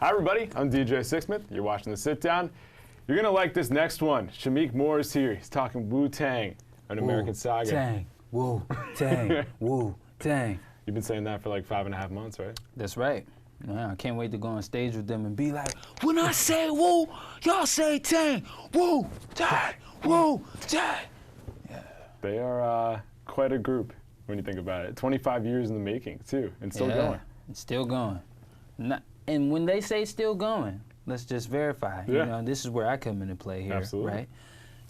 Hi everybody, I'm DJ Sixsmith. You're watching The Sit Down. You're gonna like this next one. Shameik Moore is here. He's talking Wu-Tang on American Saga. Tang, Wu-Tang, Wu-Tang. You've been saying that for like 5.5 months, right? That's right. Yeah, I can't wait to go on stage with them and be like, when I say Wu, y'all say Tang, Wu-Tang, Wu-Tang. Yeah. They are quite a group when you think about it. 25 years in the making too, and still going. It's still going. And when they say still going, let's just verify. Yeah. You know, this is where I come into play here, Absolutely. right?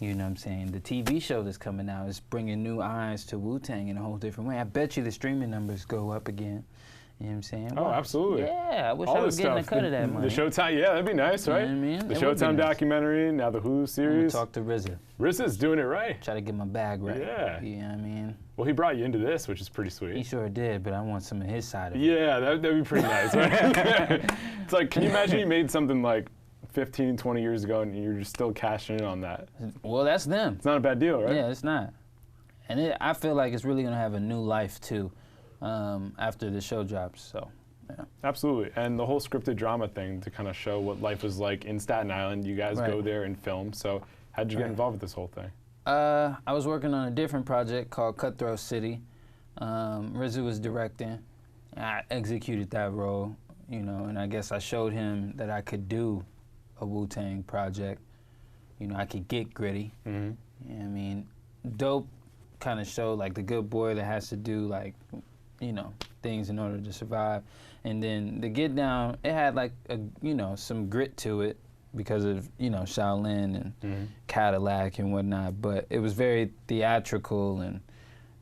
You know what I'm saying? The TV show that's coming out is bringing new eyes to Wu-Tang in a whole different way. I bet you the streaming numbers go up again. You know what I'm saying? Oh, absolutely. Yeah, I wish All I was this getting a stuff. cut of that money. The Showtime, yeah, that'd be nice, right? You know what I mean? The It would be Showtime nice. documentary, now the Hulu I'm gonna series. talk to RZA. RZA's doing it right. Try to get my bag right. Yeah. You know what I mean? Well, he brought you into this, which is pretty He sweet. sure did, but I want some of his side of it. Yeah, that'd be pretty nice, right? It's like, can you imagine you made something like 15, 20 years ago and you're just still cashing in on that? Well, that's them. It's not a bad deal, right? Yeah, it's not. And I feel like it's really gonna have a new life too, after the show drops. So, yeah. Absolutely. And the whole scripted drama thing to kind of show what life was like in Staten Island. You guys Right. go there and film. So how'd you get involved with this whole thing? I was working on a different project called Cutthroat City. RZA was directing. I executed that role, you know, and I guess I showed him that I could do a Wu-Tang project. You know, I could get gritty. Mm-hmm. You know what I mean? Dope kind of show, like the good boy that has to do, like, you know, things in order to survive. And then the Get Down, it had like, you know, some grit to it because of, you know, Shaolin and Cadillac and whatnot. But it was very theatrical and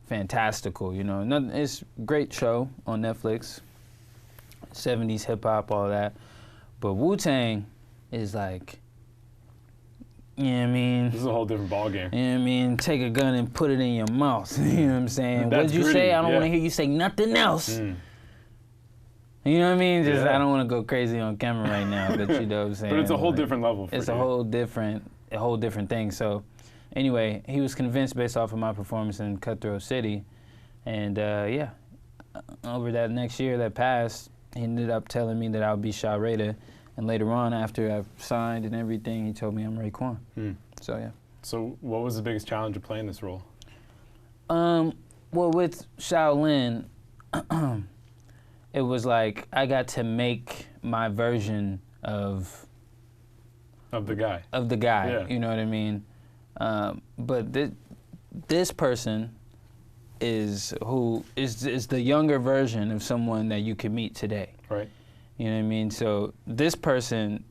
fantastical, you know. It's a great show on Netflix, 70s hip hop, all that. But Wu-Tang is like, you know what I mean? This is a whole different ballgame. You know what I mean? Take a gun and put it in your mouth. You know what I'm saying? That's What'd you gritty, say? I don't yeah. want to hear you say nothing else. You know what I mean? Just Yeah. I don't want to go crazy on camera right now, but you know what I'm saying? But it's a whole Like, different level for It's you. a whole different thing. So anyway, he was convinced based off of my performance in Cutthroat City. And yeah, over that next year that passed, he ended up telling me that I would be Shaw Rada. And later on, after I signed and everything, he told me I'm Raekwon. So yeah. So what was the biggest challenge of playing this role? Well, with Shaolin, it was like I got to make my version of Of the guy. Yeah. You know what I mean? But this person is the younger version of someone that you can meet today. Right. You know what I mean? So this person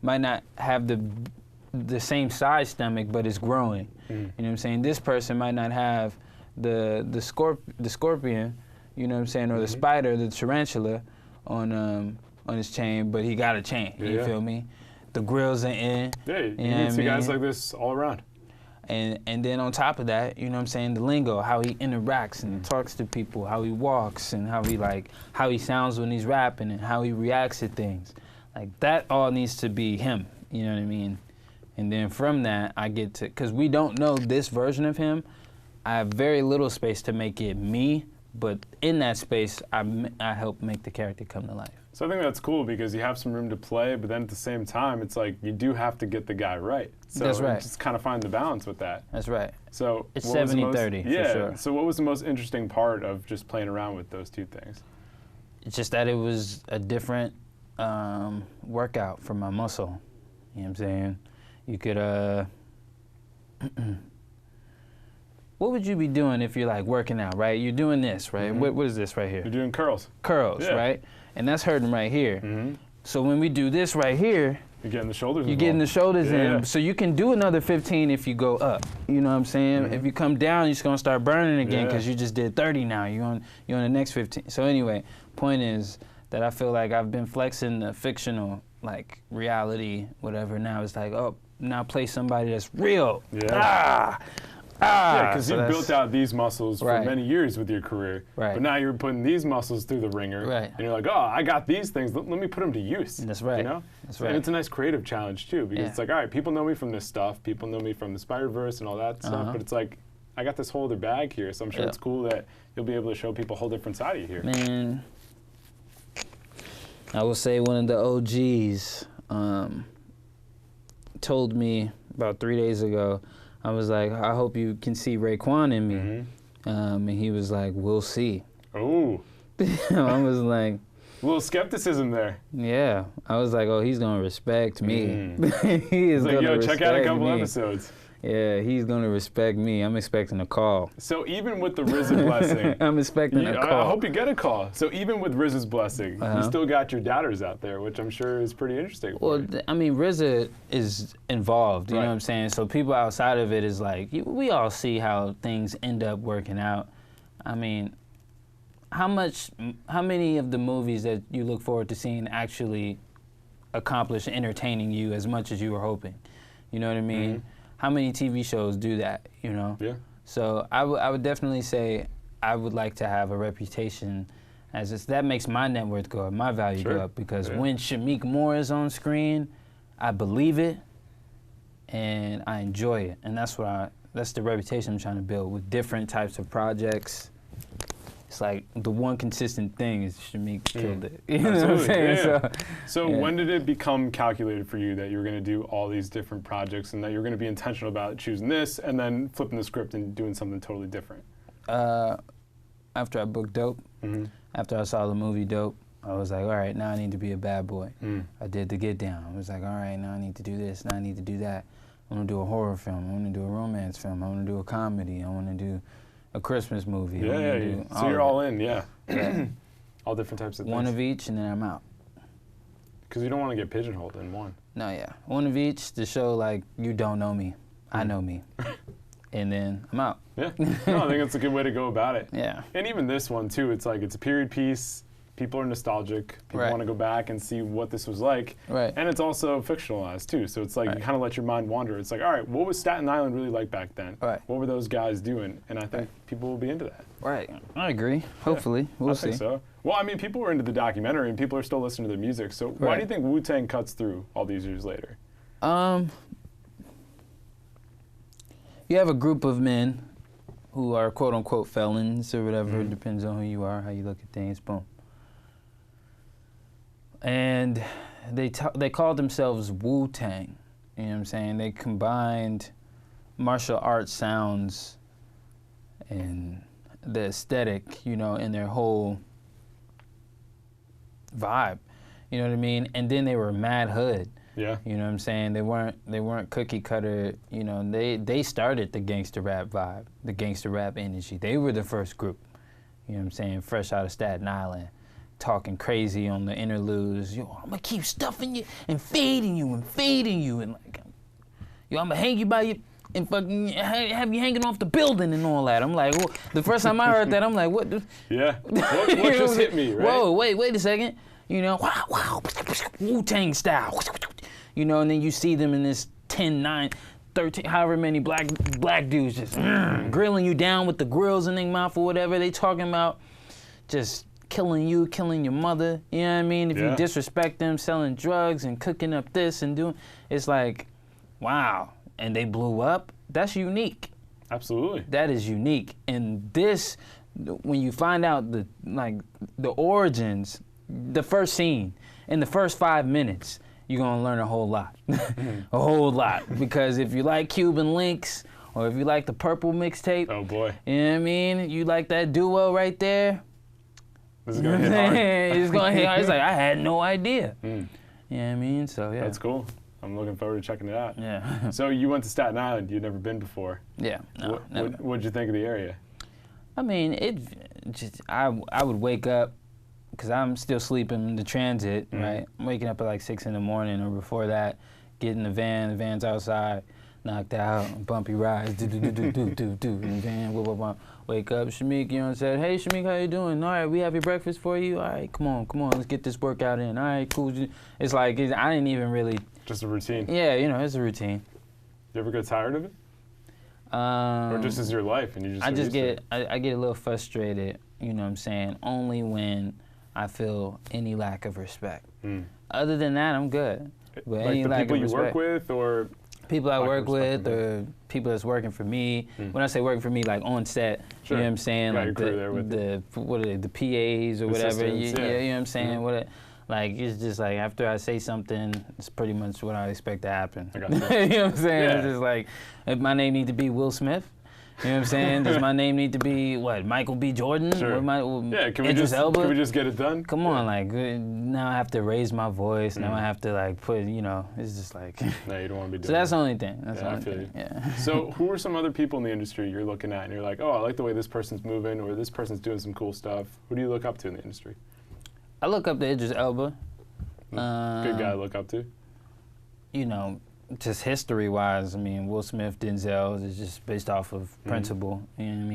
might not have the same size stomach, but it's growing. You know what I'm saying? This person might not have the scorpion, you know what I'm saying, or the spider, the tarantula on his chain, but he got a chain. You feel me? The grills are in. Yeah, you know meet what I see guys mean? like this all around. And then on top of that, you know what I'm saying, the lingo, how he interacts and talks to people, how he walks and how he sounds when he's rapping and how he reacts to things. Like that all needs to be him, you know what I mean? And then from that, I get to, because we don't know this version of him, I have very little space to make it me, but in that space, I help make the character come to life. So I think that's cool because you have some room to play, but then at the same time, it's like you do have to get the guy right. So That's right. Just kind of find the balance with that. That's right. So It's what was the 70-30 for yeah. sure. So what was the most interesting part of just playing around with those two things? It's just that it was a different workout for my muscle. You know what I'm saying? You could, what would you be doing if you're like working out, right? You're doing this, right? What is this right here? You're doing curls. Curls, Yeah. right? And that's hurting right here. So when we do this right here, You're getting the shoulders you're involved. getting the shoulders Yeah. in. So you can do another 15 if you go up. You know what I'm saying? If you come down, you're just gonna start burning again because you just did 30 now. You're on the next 15. So anyway, point is that I feel like I've been flexing the fictional, like reality, whatever. Now it's like, oh, now play somebody that's real. Yeah. Yeah, because So you that's- built out these muscles for Right. many years with your career. Right. But now you're putting these muscles through the ringer. Right. And you're like, oh, I got these things. Let me put them to use. That's right. You know? That's And right. it's a nice creative challenge, too, because Yeah. it's like, all right, people know me from this stuff. People know me from the Spider-Verse and all that stuff. But it's like, I got this whole other bag here, so I'm sure Yeah. it's cool that you'll be able to show people a whole different side of you here. Man, I will say one of the OGs told me about 3 days ago, I was like, I hope you can see Raekwon in me. And he was like, we'll see. Oh. I was like... A little skepticism there. Yeah. I was like, oh, he's going to respect me. He is going to respect me. Check out a couple episodes. Yeah, he's going to respect me. I'm expecting a call. So even with the RZA blessing... I'm expecting a call. I hope you get a call. So even with RZA's blessing, you still got your doubters out there, which I'm sure is pretty interesting. Well, I mean, RZA is involved, you know what I'm saying? So people outside of it is like, we all see how things end up working out. I mean, how many of the movies that you look forward to seeing actually accomplish entertaining you as much as you were hoping? You know what I mean? How many TV shows do that, you know? Yeah. So I would definitely say I would like to have a reputation as this. That makes my net worth go up, my value go up, because when Shameik Moore is on screen, I believe it and I enjoy it. And that's the reputation I'm trying to build with different types of projects. It's like the one consistent thing is Shameik killed it. You know what I'm saying? Yeah. So when did it become calculated for you that you were going to do all these different projects and that you're going to be intentional about choosing this and then flipping the script and doing something totally different? After I booked Dope, after I saw the movie Dope, I was like, all right, now I need to be a bad boy. I did the Get Down. I was like, all right, now I need to do this, now I need to do that. I want to do a horror film. I want to do a romance film. I want to do a comedy. I want to do a Christmas movie. So you're all in, all different types of things. One of each, and then I'm out. Because you don't want to get pigeonholed in one. No, one of each to show like you don't know me, I know me, and then I'm out. Yeah, no, I think that's a good way to go about it. Yeah. And even this one too, it's like it's a period piece. People are nostalgic. People want to go back and see what this was like. Right. And it's also fictionalized too. So it's like you kind of let your mind wander. It's like, all right, what was Staten Island really like back then? Right. What were those guys doing? And I think people will be into that. Right. I agree. Hopefully. We'll see. I think so. Well, I mean, people were into the documentary and people are still listening to the music. So why do you think Wu-Tang cuts through all these years later? You have a group of men who are quote unquote felons or whatever. It depends on who you are, how you look at things. Boom. And they called themselves Wu-Tang, you know what I'm saying? They combined martial arts sounds and the aesthetic, you know, in their whole vibe, you know what I mean? And then they were mad hood, you know what I'm saying? They weren't cookie cutter, you know, they started the gangster rap vibe, the gangster rap energy. They were the first group, you know what I'm saying, fresh out of Staten Island. Talking crazy on the interludes. Yo, I'm gonna keep stuffing you and feeding you and feeding you and like, yo, I'm gonna hang you by your and fucking have you hanging off the building and all that. I'm like, well, the first time I heard that, I'm like, what? What just hit me, right? Whoa, wait a second. You know, wow, Wu-Tang style. You know, and then you see them in this 10, 9, 13, however many black dudes just grilling you down with the grills in their mouth or whatever they talking about, just killing you, killing your mother, you know what I mean? If you disrespect them, selling drugs and cooking up this and doing, it's like, wow. And they blew up, that's unique. Absolutely. That is unique. And this, when you find out the origins, the first scene, in the first 5 minutes, you're gonna learn a whole lot. A whole lot. Because if you like Cuban Links, or if you like the Purple mixtape, oh boy. You know what I mean? You like that duo right there, this is gonna hit hard. It's gonna hit hard. It's like, I had no idea. You know what I mean? So, yeah. That's coal. I'm looking forward to checking it out. Yeah. So you went to Staten Island. You'd never been before. Yeah. No, never. What'd you think of the area? I mean, I would wake up, because I'm still sleeping in the transit, right? I'm waking up at like 6 in the morning or before that, get in the van's outside, knocked out, bumpy rides, in the van, wake up, Shameik, you know what I'm saying? Hey, Shameik, how you doing? All right, we have your breakfast for you. All right, come on, let's get this workout in. All right, cool. It's like, I didn't even really. Just a routine. Yeah, you know, it's a routine. You ever get tired of it? Or just as your life and you just I get a little frustrated, you know what I'm saying, only when I feel any lack of respect. Other than that, I'm good. But like any the lack people of you respect, work with, or people I work with, or people that's working for me. When I say working for me, like on set, you know what I'm saying, like the PAs or whatever. Yeah, you know what I'm saying. Like, it's just like, after I say something, it's pretty much what I expect to happen. I got you. You know what I'm saying? Yeah. It's just like, if my name need to be Will Smith, you know what I'm saying? Does my name need to be, what, Michael B. Jordan? Sure. Or can Idris Elba? we just get it done? Come on, like, now I have to raise my voice. Now I have to, like, put, you know, it's just like. No, you don't want to be doing So that's that. the only thing. That's the I only feel thing. you. Yeah. So who are some other people in the industry you're looking at and you're like, oh, I like the way this person's moving or this person's doing some cool stuff? Who do you look up to in the industry? I look up to Idris Elba. Good guy to look up to. You know, just history-wise, I mean, Will Smith, Denzel is just based off of principle. You know what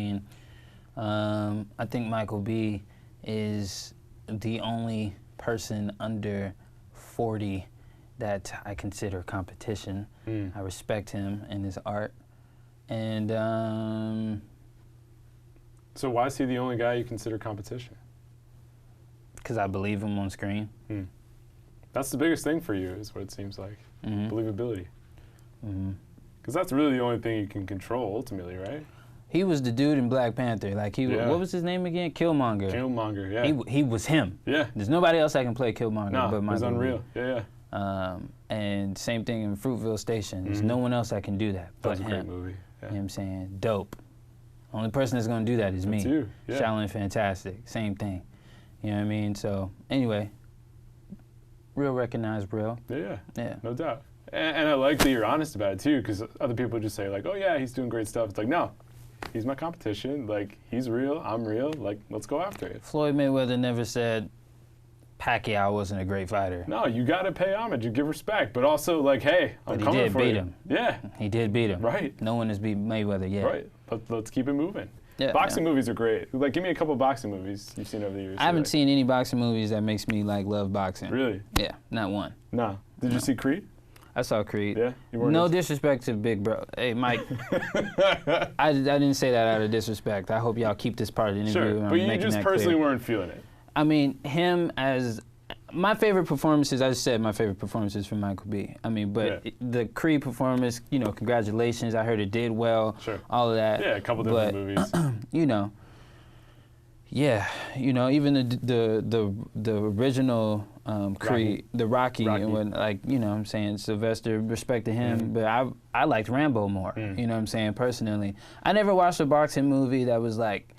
I mean? I think Michael B. is the only person under 40 that I consider competition. I respect him and his art. And so why is he the only guy you consider competition? Because I believe him on screen. That's the biggest thing for you, is what it seems like. Believability. Mm-hmm. Because that's really the only thing you can control, ultimately, right? He was the dude in Black Panther. Like, what was his name again? Killmonger. Killmonger, yeah. He was him. Yeah. There's nobody else that can play Killmonger but Michael. It was unreal. Yeah. And same thing in Fruitville Station. There's no one else that can do that but him. That was a great movie. Yeah. You know what I'm saying? Dope. Only person that's going to do that is me. That's you. Yeah. Shaolin Fantastic. Same thing. You know what I mean? So, anyway, real recognized real. Yeah. Yeah. No doubt. And I like that you're honest about it, too, because other people just say, like, oh, yeah, he's doing great stuff. It's like, no, he's my competition. Like, he's real. I'm real. Like, let's go after it. Floyd Mayweather never said Pacquiao wasn't a great fighter. No, you got to pay homage. You give respect. But also, like, hey, I'm coming for you. But he did beat him. Yeah. He did beat him. Right. No one has beat Mayweather yet. Right. Let's keep it moving. Yeah, boxing movies are great. Like, give me a couple boxing movies you've seen over the years. I haven't seen any boxing movies that makes me, like, love boxing. Really? Yeah, not one. No. Did you see Creed? I saw Creed. Yeah? No disrespect to Big Bro. Hey, Mike, I didn't say that out of disrespect. I hope y'all keep this part of the interview. Sure, but you just personally weren't feeling it. I mean, him as... My favorite performances, I just said my favorite performances from Michael B. I mean, but the Creed performance, you know, congratulations. I heard it did well. Sure. All of that. Yeah, a couple different movies. You know, yeah, you know, even the original Creed, the Rocky, and when, like, you know what I'm saying, Sylvester, respect to him, but I liked Rambo more, you know what I'm saying, personally. I never watched a boxing movie that was like,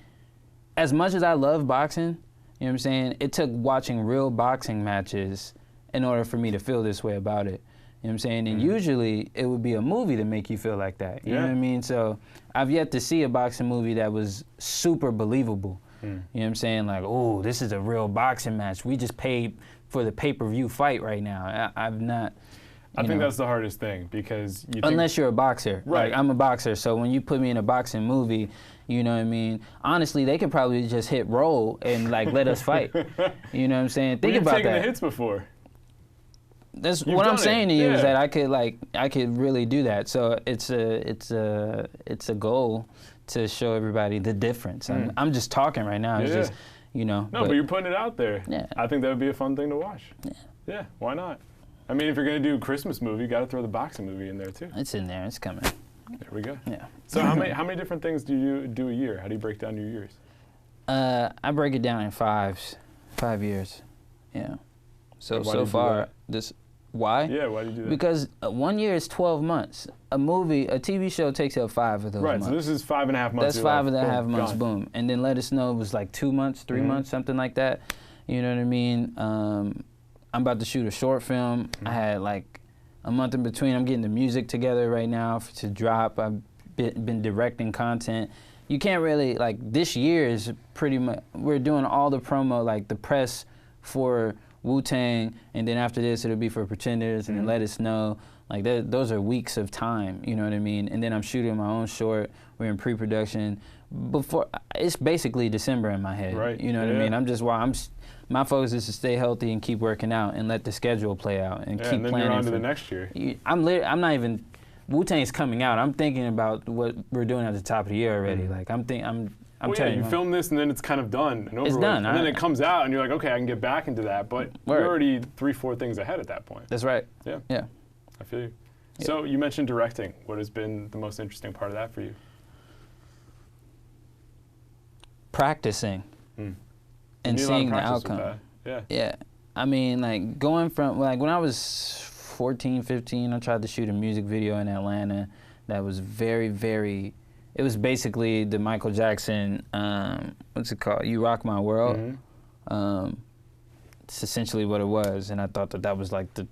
as much as I love boxing, you know what I'm saying, it took watching real boxing matches in order for me to feel this way about it. You know what I'm saying? And usually it would be a movie to make you feel like that. You know what I mean? So I've yet to see a boxing movie that was super believable. You know what I'm saying? Like, oh, this is a real boxing match. We just paid for the pay-per-view fight right now. I've not. I think that's the hardest thing, because you unless you're a boxer. Right. Like, I'm a boxer, so when you put me in a boxing movie, you know what I mean? Honestly, they could probably just hit roll and, like, let us fight. You know what I'm saying? Think about that. You've taken the hits before. That's what I'm saying to you, is that I could really do that. So it's a goal to show everybody the difference. I'm just talking right now. It's just, you know. No, but you're putting it out there. Yeah. I think that would be a fun thing to watch. Yeah. Yeah, why not? I mean, if you're going to do a Christmas movie, you got to throw the boxing movie in there, too. It's in there. It's coming. There we go. Yeah. So how many different things do you do a year? How do you break down your years? I break it down in 5 years. Yeah. So far, why? Yeah, why do you do that? Because 1 year is 12 months. A TV show takes up 5 of those months. Right, so this is 5.5 months. That's 5.5 months, boom. And then Let Us Know was like 2 months, 3 months, something like that. You know what I mean? I'm about to shoot a short film. I had like a month in between. I'm getting the music together right now to drop. I've been directing content. You can't really, like, this year is pretty much, we're doing all the promo, like the press for Wu-Tang, and then after this it'll be for Pretenders, and then Let Us Know. Like, those are weeks of time, you know what I mean? And then I'm shooting my own short. We're in pre-production. It's basically December in my head. Right. You know what I mean? My focus is to stay healthy and keep working out and let the schedule play out and keep and then planning. You're on to the next year. I'm not even. Wu-Tang's coming out. I'm thinking about what we're doing at the top of the year already. Like, I'm telling you. You film this and then it's kind of done and over. It's done. And then it comes out and you're like, okay, I can get back into that. But you're already 3-4 things ahead at that point. That's right. Yeah. Yeah. I feel you. Yeah. So you mentioned directing. What has been the most interesting part of that for you? Practicing and seeing the outcome. Yeah. Yeah. I mean, like, going from, like, when I was 14, 15, I tried to shoot a music video in Atlanta that was very, very, it was basically the Michael Jackson, what's it called? You Rock My World. Mm-hmm. It's essentially what it was, and I thought that was like the,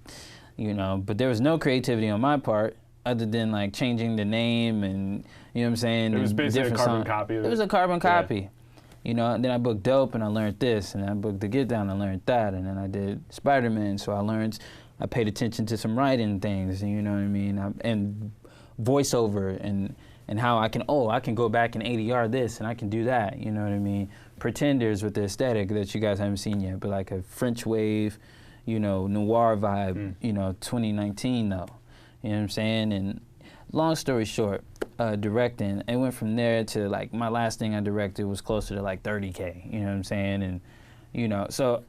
you know, but there was no creativity on my part other than like changing the name and, you know what I'm saying? It was basically a carbon copy of it. It was a carbon copy. You know, and then I booked Dope and I learned this, and I booked The Get Down and I learned that, and then I did Spider-Man, so I paid attention to some writing things, and you know what I mean, and voiceover and how I can go back and ADR this and I can do that, you know what I mean? Pretenders with the aesthetic that you guys haven't seen yet, but like a French wave, you know, noir vibe, you know, 2019 though, you know what I'm saying? And long story short, directing, it went from there to like my last thing I directed was closer to like 30K, you know what I'm saying? And, you know, so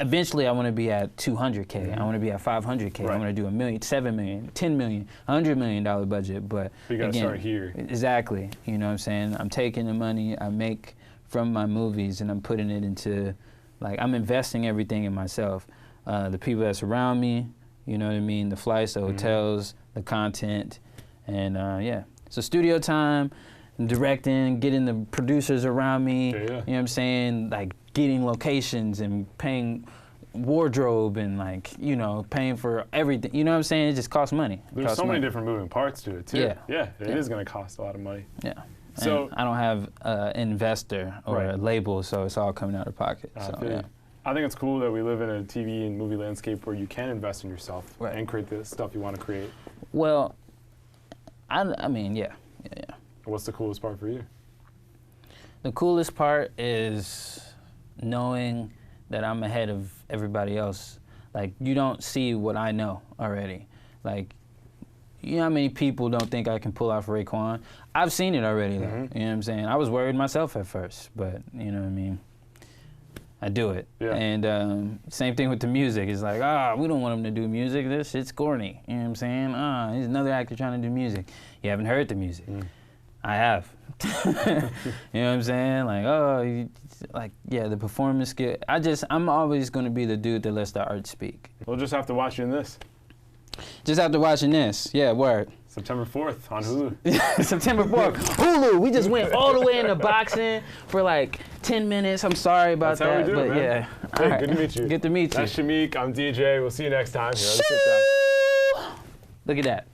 eventually I want to be at 200K, I want to be at 500K, I want to do $1 million, $7 million, $10 million, $100 million budget, but you gotta start here. Exactly, you know what I'm saying? I'm taking the money I make from my movies and I'm putting it into, like, I'm investing everything in myself. The people that surround me, you know what I mean? The flights, the hotels, the content, and yeah. So studio time, directing, getting the producers around me, you know what I'm saying? Like getting locations and paying wardrobe and like, you know, paying for everything. You know what I'm saying? It just costs money. There's so many different moving parts to it too. Yeah, it is gonna cost a lot of money. Yeah. So and I don't have an investor or a label, so it's all coming out of pocket. So yeah. I think it's cool that we live in a TV and movie landscape where you can invest in yourself and create the stuff you want to create. Well, I mean, yeah. What's the coolest part for you? The coolest part is knowing that I'm ahead of everybody else. Like, you don't see what I know already. Like, you know how many people don't think I can pull off Raekwon? I've seen it already, though. You know what I'm saying? I was worried myself at first, but you know what I mean? I do it. Yeah. And same thing with the music. It's like, we don't want him to do music. This shit's corny. You know what I'm saying? He's another actor trying to do music. You haven't heard the music. I have. You know what I'm saying? Like, yeah, the performance skill. I'm always going to be the dude that lets the art speak. We'll just have to watch you in this. Just after watching this. Yeah, word. September 4th on Hulu. September 4th. Hulu. We just went all the way into boxing for like 10 minutes. I'm sorry about that. That's how we do it, man. Yeah. Hey, good to meet you. Good to meet you. That's Shameik. I'm DJ. We'll see you next time. Here, let's sit down. Look at that.